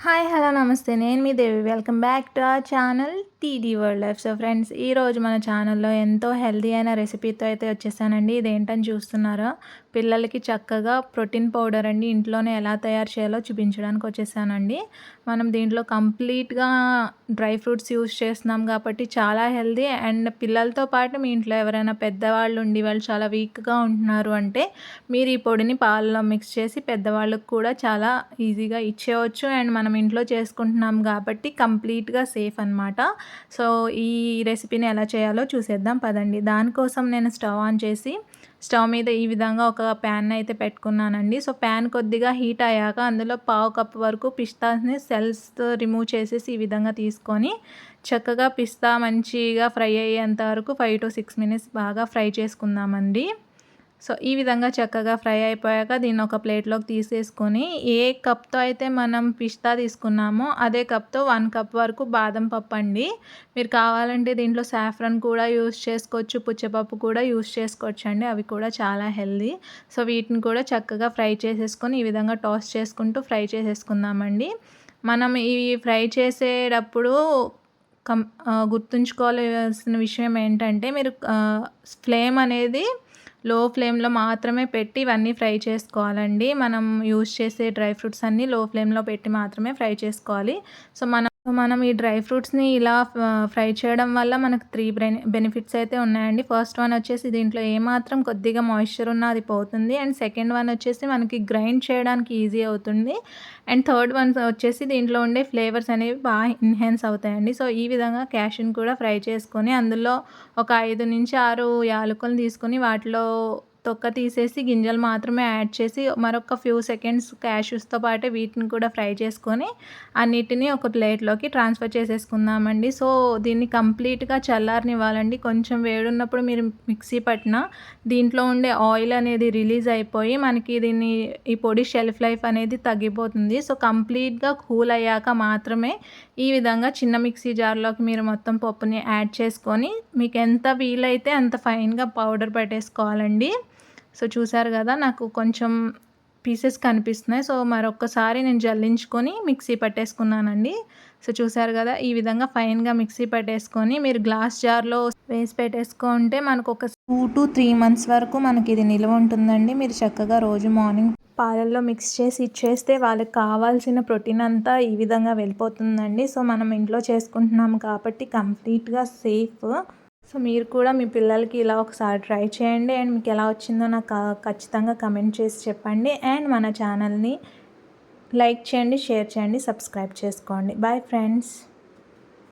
Hi hello నమస్తే నేను మీ Devi welcome back to our channel TD world life. So friends, ఈరోజు మన ఛానల్లో ఎంతో హెల్తీ అయిన రెసిపీతో అయితే వచ్చేసానండి. ఇదేంటని చూస్తున్నారా, పిల్లలకి చక్కగా ప్రోటీన్ పౌడర్ అండి ఇంట్లోనే ఎలా తయారు చేయాలో చూపించడానికి వచ్చేసానండి. మనం దీంట్లో కంప్లీట్గా డ్రై ఫ్రూట్స్ యూస్ చేస్తున్నాం కాబట్టి చాలా హెల్తీ. అండ్ పిల్లలతో పాటు మీ ఇంట్లో ఎవరైనా పెద్దవాళ్ళు ఉండి వాళ్ళు చాలా వీక్గా ఉంటున్నారు అంటే మీరు ఈ పొడిని పాలలో మిక్స్ చేసి పెద్దవాళ్ళకు కూడా చాలా ఈజీగా ఇచ్చేయవచ్చు. అండ్ మనం ఇంట్లో చేసుకుంటున్నాం కాబట్టి కంప్లీట్గా సేఫ్ అనమాట. సో ఈ రెసిపీని ఎలా చేయాలో చూసేద్దాం పదండి. దానికోసం నేను స్టవ్ ఆన్ చేసి స్టవ్ మీద ఈ విధంగా ఒక ప్యాన్ అయితే పెట్టుకున్నానండి. సో ప్యాన్ కొద్దిగా హీట్ అయ్యాక అందులో పావు కప్పు వరకు పిస్తాని సెల్స్ రిమూవ్ చేసేసి ఈ విధంగా తీసుకొని చక్కగా పిస్తా మంచిగా ఫ్రై అయ్యేంత వరకు 5 to 6 minutes బాగా ఫ్రై చేసుకుందామండి. సో ఈ విధంగా చక్కగా ఫ్రై అయిపోయాక దీన్ని ఒక ప్లేట్లోకి తీసేసుకొని ఏ కప్తో అయితే మనం పిస్తా తీసుకున్నామో అదే కప్తో 1 కప్ వరకు బాదం పప్పు అండి. మీరు కావాలంటే దీంట్లో సాఫ్రన్ కూడా యూస్ చేసుకోవచ్చు, పుచ్చపప్పు కూడా యూస్ చేసుకోవచ్చు అండి. అవి కూడా చాలా హెల్దీ. సో వీటిని కూడా చక్కగా ఫ్రై చేసేసుకొని ఈ విధంగా టాస్ చేసుకుంటూ ఫ్రై చేసేసుకుందామండి. మనం ఇవి ఫ్రై చేసేటప్పుడు గుర్తుంచుకోవాల్సిన విషయం ఏంటంటే మీరు ఫ్లేమ్ అనేది లో ఫ్లేమ్లో మాత్రమే పెట్టి ఇవన్నీ ఫ్రై చేసుకోవాలండి. మనం యూజ్ చేసే డ్రై ఫ్రూట్స్ అన్నీ లో ఫ్లేమ్లో పెట్టి మాత్రమే ఫ్రై చేసుకోవాలి. సో మనం ఈ డ్రై ఫ్రూట్స్ని ఇలా ఫ్రై చేయడం వల్ల మనకు 3 బెనిఫిట్స్ అయితే ఉన్నాయండి. ఫస్ట్ వన్ వచ్చేసి దీంట్లో ఏమాత్రం కొద్దిగా మాయిశ్చర్ ఉన్నా అది పోతుంది. అండ్ సెకండ్ వన్ వచ్చేసి మనకి గ్రైండ్ చేయడానికి ఈజీ అవుతుంది. అండ్ థర్డ్ వన్ వచ్చేసి దీంట్లో ఉండే ఫ్లేవర్స్ అనేవి బాగా ఎన్హాన్స్ అవుతాయండి. సో ఈ విధంగా క్యాష్యూని కూడా ఫ్రై చేసుకొని అందులో ఒక 5 నుంచి 6 యాలకులను తీసుకొని వాటిలో తొక్క తీసేసి గింజలు మాత్రమే యాడ్ చేసి మరొక ఫ్యూ సెకండ్స్ క్యాష్యూస్తో పాటు వీటిని కూడా ఫ్రై చేసుకొని అన్నిటినీ ఒక ప్లేట్లోకి ట్రాన్స్ఫర్ చేసేసుకుందామండి. సో దీన్ని కంప్లీట్గా చల్లారనివ్వాలండి. కొంచెం వేడున్నప్పుడు మీరు మిక్సీ పట్టిన దీంట్లో ఉండే ఆయిల్ అనేది రిలీజ్ అయిపోయి మనకి ఈ పొడి షెల్ఫ్ లైఫ్ అనేది తగ్గిపోతుంది. సో కంప్లీట్గా కూల్ అయ్యాక మాత్రమే ఈ విధంగా చిన్న మిక్సీ జార్లోకి మీరు మొత్తం పప్పుని యాడ్ చేసుకొని మీకు ఎంత వీలైతే అంత ఫైన్గా పౌడర్ పట్టేసుకోవాలండి. సో చూసారు కదా, నాకు కొంచెం పీసెస్ కనిపిస్తున్నాయి. సో మరొకసారి నేను జల్లించుకొని మిక్సీ పట్టేసుకున్నానండి. సో చూసారు కదా, ఈ విధంగా ఫైన్గా మిక్సీ పట్టేసుకొని మీరు గ్లాస్ జార్లో వేసి పెట్టేసుకుంటే మనకు ఒక 2 to 3 months వరకు మనకి ఇది నిల్వ ఉంటుందండి. మీరు చక్కగా రోజు మార్నింగ్ పాలల్లో మిక్స్ చేసి ఇచ్చేస్తే వాళ్ళకి కావాల్సిన ప్రోటీన్ అంతా ఈ విధంగా వెళ్ళిపోతుందండి. సో మనం ఇంట్లో చేసుకుంటున్నాము కాబట్టి కంప్లీట్గా సేఫ్. సో మీరు కూడా మీ పిల్లలకి ఇలా ఒకసారి ట్రై చేయండి. అండ్ మీకు ఎలా వచ్చిందో నాకు ఖచ్చితంగా కమెంట్ చేసి చెప్పండి. అండ్ మన ఛానల్ని లైక్ చేయండి, షేర్ చేయండి, సబ్స్క్రైబ్ చేసుకోండి. Bye friends.